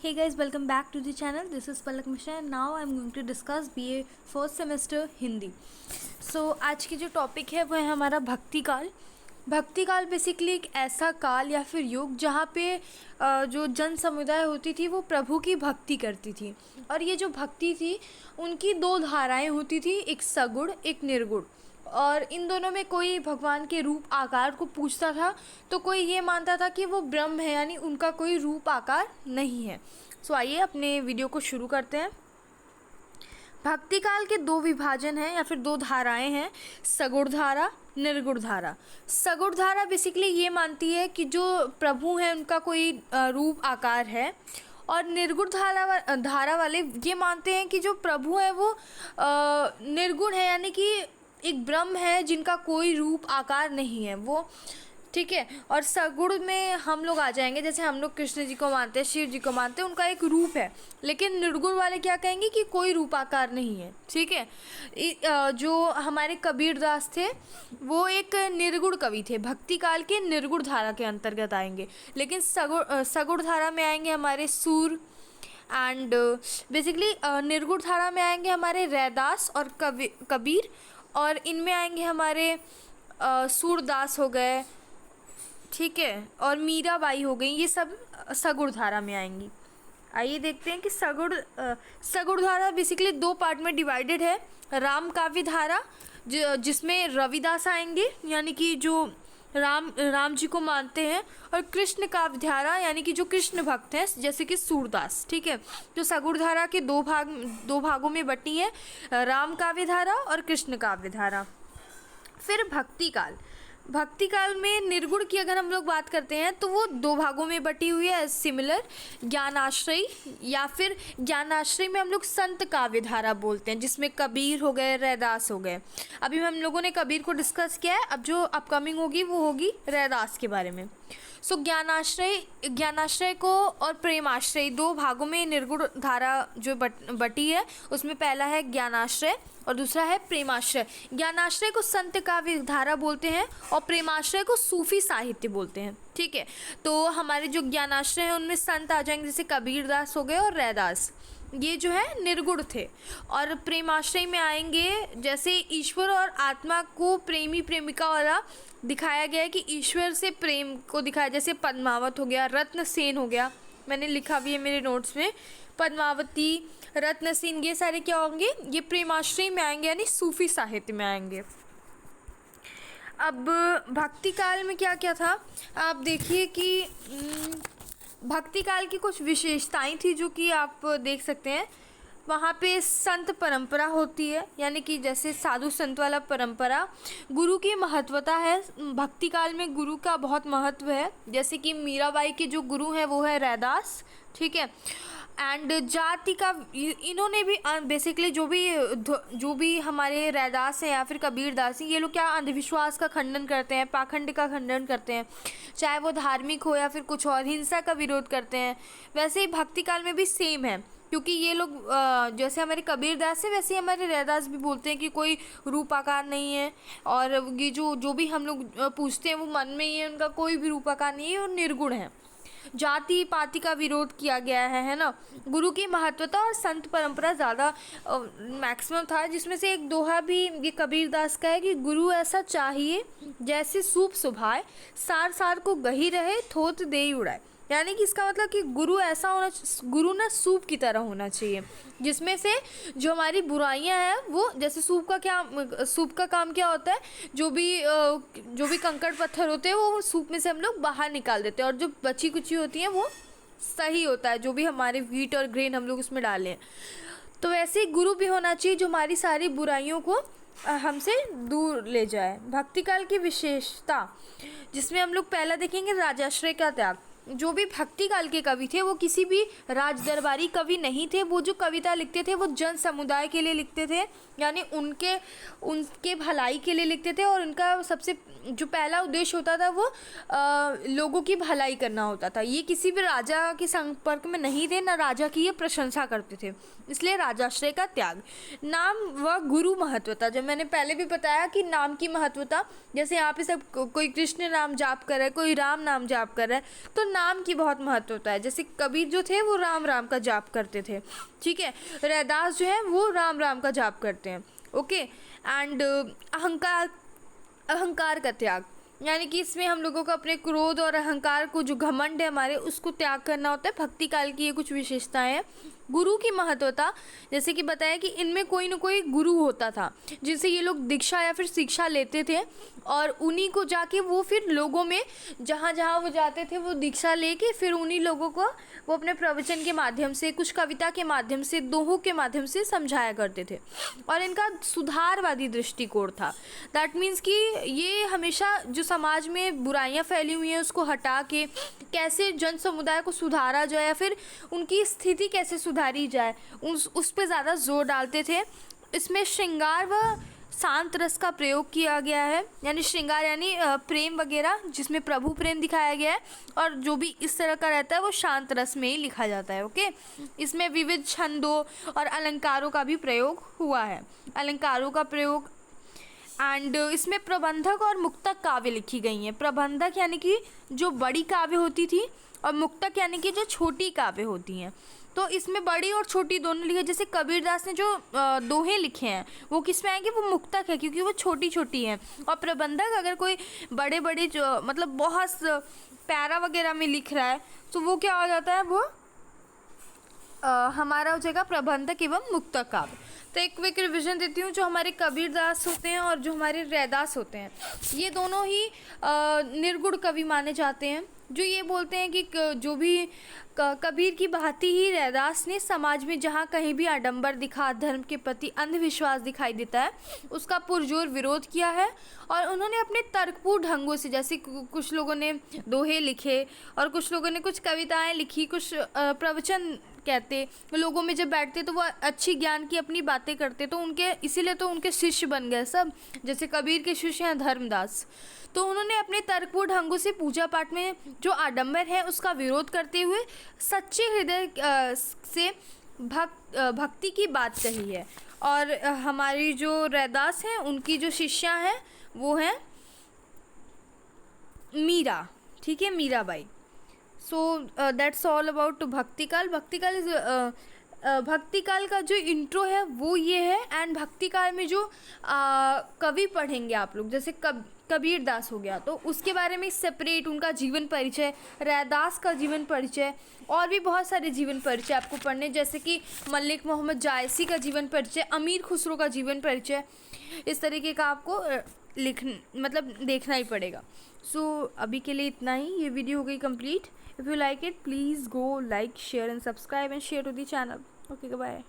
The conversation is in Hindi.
Hey guys, welcome back to the channel. This is Palak Mishra and now I'm going to discuss BA first semester Hindi. आज की जो टॉपिक है वो है हमारा भक्ति काल. भक्ति काल बेसिकली एक ऐसा काल या फिर युग जहाँ पे जो जन समुदाय होती थी वो प्रभु की भक्ति करती थी. और ये जो भक्ति थी उनकी दो धाराएं होती थी, एक सगुण एक निर्गुण. और इन दोनों में कोई भगवान के रूप आकार को पूछता था तो कोई ये मानता था कि वो ब्रह्म है, यानी उनका कोई रूप आकार नहीं है. आइए अपने वीडियो को शुरू करते हैं. भक्ति काल के दो विभाजन हैं या फिर दो धाराएं हैं, सगुण धारा, निर्गुण धारा. सगुण धारा बेसिकली ये मानती है कि जो प्रभु हैं उनका कोई रूप आकार है, और निर्गुण धारा वाले ये मानते हैं कि जो प्रभु है वो निर्गुण है, यानी कि एक ब्रह्म है जिनका कोई रूप आकार नहीं है वो. ठीक है. और सगुण में हम लोग आ जाएंगे, जैसे हम लोग कृष्ण जी को मानते हैं, शिव जी को मानते हैं, उनका एक रूप है. लेकिन निर्गुण वाले क्या कहेंगे कि कोई रूप आकार नहीं है. ठीक है. जो हमारे कबीर दास थे वो एक निर्गुण कवि थे, भक्ति काल के निर्गुण धारा के अंतर्गत आएंगे. लेकिन सगुण धारा में आएंगे हमारे सूर, एंड बेसिकली निर्गुण धारा में आएंगे हमारे रैदास और कबीर, और इनमें आएंगे हमारे सूरदास हो गए. ठीक है. और मीराबाई हो गई. ये सब सगुण धारा में आएंगी. आइए देखते हैं कि सगुण धारा बेसिकली दो पार्ट में डिवाइडेड है. राम काव्य धारा जिसमें रविदास आएंगे, यानी कि जो राम जी को मानते हैं, और कृष्ण काव्य धारा यानी कि जो कृष्ण भक्त हैं जैसे कि सूरदास. ठीक है. तो सगुण धारा के दो भागों में बटी है, राम काव्य धारा और कृष्ण काव्य धारा. फिर भक्ति काल में निर्गुण की अगर हम लोग बात करते हैं तो वो दो भागों में बटी हुई है. सिमिलर ज्ञानाश्रय, या फिर ज्ञानाश्रय में हम लोग संत काव्य धारा बोलते हैं, जिसमें कबीर हो गए, रैदास हो गए. अभी हम लोगों ने कबीर को डिस्कस किया है, अब जो अपकमिंग होगी वो होगी रैदास के बारे में. ज्ञानाश्रय को और प्रेमाश्रय दो भागों में निर्गुण धारा जो बटी है, उसमें पहला है ज्ञानाश्रय और दूसरा है प्रेमाश्रय. ज्ञानाश्रय को संत काव्य धारा बोलते हैं और प्रेमाश्रय को सूफी साहित्य बोलते हैं. ठीक है. तो हमारे जो ज्ञानाश्रय हैं उनमें संत आ जाएंगे, जैसे कबीरदास हो गए और रैदास, ये जो है निर्गुण थे. और प्रेमाश्रय में आएंगे जैसे ईश्वर और आत्मा को प्रेमी प्रेमिका वाला दिखाया गया है, कि ईश्वर से प्रेम को दिखाया, जैसे पद्मावत हो गया, रत्नसेन हो गया, मैंने लिखा भी है मेरे नोट्स में. पद्मावती, रत्नसेन, ये सारे क्या होंगे, ये प्रेमाश्रय में आएंगे, यानी सूफी साहित्य में आएंगे. अब भक्ति काल में क्या क्या था, आप देखिए कि भक्ति काल की कुछ विशेषताएं थी जो कि आप देख सकते हैं. वहाँ पे संत परंपरा होती है, यानी कि जैसे साधु संत वाला परंपरा. गुरु की महत्वता है, भक्ति काल में गुरु का बहुत महत्व है. जैसे कि मीराबाई के जो गुरु हैं वो है रैदास. ठीक है. एंड जाति का इन्होंने भी बेसिकली जो भी हमारे रैदास हैं या फिर कबीरदास हैं, ये लोग क्या अंधविश्वास का खंडन करते हैं, पाखंड का खंडन करते हैं, चाहे वो धार्मिक हो या फिर कुछ और, हिंसा का विरोध करते हैं. वैसे ही भक्ति काल में भी सेम है, क्योंकि ये लोग जैसे हमारे कबीरदास है वैसे ही हमारे रैदास भी बोलते हैं कि कोई रूप आकार नहीं है, और ये जो भी हम लोग पूछते हैं वो मन में ही है, उनका कोई भी रूप आकार नहीं है, और निर्गुण है. जाति पाति का विरोध किया गया है ना. गुरु की महत्वता और संत परंपरा ज़्यादा मैक्सिमम था, जिसमें से एक दोहा भी ये कबीरदास का है कि गुरु ऐसा चाहिए जैसे सूप सुभाए, सार सार को गही रहे, थोत दे उड़ाए. यानी कि इसका मतलब कि गुरु ऐसा होना, गुरु ना सूप की तरह होना चाहिए, जिसमें से जो हमारी बुराइयां हैं वो, जैसे सूप का काम क्या होता है, जो भी कंकड़ पत्थर होते हैं वो सूप में से हम लोग बाहर निकाल देते हैं, और जो बची कुची होती हैं वो सही होता है, जो भी हमारे व्हीट और ग्रेन हम लोग उसमें डालें. तो वैसे ही गुरु भी होना चाहिए जो हमारी सारी बुराइयों को हमसे दूर ले जाए. भक्ति काल की विशेषता, जिसमें हम लोग पहला देखेंगे राजाश्रय का त्याग. जो भी भक्ति काल के कवि थे वो किसी भी राज दरबारी कवि नहीं थे. वो जो कविता लिखते थे वो जन समुदाय के लिए लिखते थे, यानी उनके भलाई के लिए लिखते थे, और उनका सबसे जो पहला उद्देश्य होता था वो लोगों की भलाई करना होता था. ये किसी भी राजा के संपर्क में नहीं थे, ना राजा की ये प्रशंसा करते थे. इसलिए राजाश्रय का त्याग. नाम व गुरु महत्वता, जब मैंने पहले भी बताया कि नाम की महत्वता, जैसे यहाँ पे सब कोई कृष्ण नाम जाप कर रहा है, कोई राम नाम जाप कर रहा है, तो नाम की बहुत महत्व होता है। जैसे कबीर जो थे वो राम राम का जाप करते थे, ठीक है, रैदास जो है वो राम राम का जाप करते हैं। ओके, एंड अहंकार का त्याग, यानी कि इसमें हम लोगों को अपने क्रोध और अहंकार को, जो घमंड है हमारे, उसको त्याग करना होता है। भक्ति काल की ये कुछ विशेषताएं हैं। गुरु की महत्वता, जैसे कि बताया कि इनमें कोई ना कोई गुरु होता था जिनसे ये लोग दीक्षा या फिर शिक्षा लेते थे, और उन्हीं को जाके वो फिर लोगों में जहाँ जहाँ वो जाते थे वो दीक्षा लेके फिर उन्हीं लोगों को वो अपने प्रवचन के माध्यम से, कुछ कविता के माध्यम से, दोहों के माध्यम से समझाया करते थे। और इनका सुधारवादी दृष्टिकोण था। दैट मीन्स कि ये हमेशा जो समाज में बुराइयां फैली हुई हैं उसको हटा के कैसे जन समुदाय को सुधारा जाए या फिर उनकी स्थिति कैसे सुधारी जाए, उस पर ज़्यादा जोर डालते थे। इसमें श्रृंगार व शांत रस का प्रयोग किया गया है, यानी श्रृंगार यानी प्रेम वगैरह, जिसमें प्रभु प्रेम दिखाया गया है, और जो भी इस तरह का रहता है वो शांत रस में ही लिखा जाता है। ओके, इसमें विविध छंदों और अलंकारों का भी प्रयोग हुआ है, अलंकारों का प्रयोग। एंड इसमें प्रबंधक और मुक्तक काव्य लिखी गई हैं। प्रबंधक यानी कि जो बड़ी काव्य होती थी, और मुक्तक यानी कि जो छोटी काव्य होती हैं। तो इसमें बड़ी और छोटी दोनों लिखे। जैसे कबीरदास ने जो दोहे लिखे हैं वो किस में आएंगे, वो मुक्तक है, क्योंकि वो छोटी छोटी हैं। और प्रबंधक अगर कोई बड़े बड़े जो मतलब बहुत पैरा वगैरह में लिख रहा है तो वो क्या हो जाता है, वो हमारा हो जाएगा प्रबंधक एवं मुक्तक काव्य। तो एक क्विक रिविजन देती हूँ। जो हमारे कबीरदास होते हैं और जो हमारे रैदास होते हैं, ये दोनों ही निर्गुण कवि माने जाते हैं, जो ये बोलते हैं कि जो भी कबीर की भांति ही रैदास ने समाज में जहाँ कहीं भी आडंबर दिखा, धर्म के प्रति अंधविश्वास दिखाई देता है, उसका पुरजोर विरोध किया है। और उन्होंने अपने तर्कपूर्ण ढंगों से, जैसे कुछ लोगों ने दोहे लिखे और कुछ लोगों ने कुछ कविताएं लिखी, कुछ प्रवचन कहते, लोगों में जब बैठते तो वो अच्छी ज्ञान की अपनी बातें करते, तो उनके इसीलिए तो उनके शिष्य बन गए सब। जैसे कबीर के शिष्य हैं धर्मदास, तो उन्होंने अपने तर्कपूर्ण ढंगों से पूजा पाठ में जो आडंबर है उसका विरोध करते हुए सच्चे हृदय से भक्ति की बात कही है। और हमारी जो रैदास हैं उनकी जो शिष्या हैं वो हैं मीरा, ठीक है, Meerabai. So that's all about Bhaktikal. Bhaktikal is Bhaktikal का जो इंट्रो है वो ये है। एंड भक्तिकाल में जो कवि पढ़ेंगे आप लोग, जैसे कबीरदास हो गया तो उसके बारे में सेपरेट उनका जीवन परिचय, रैदास का जीवन परिचय, और भी बहुत सारे जीवन परिचय आपको पढ़ने, जैसे कि मलिक मोहम्मद जायसी का जीवन परिचय, अमीर खुसरो का जीवन परिचय, इस तरीके का आपको देखना ही पड़ेगा। सो अभी के लिए इतना ही। ये वीडियो हो गई complete. If you like it please go like, share and subscribe and share to the channel. Okay, bye.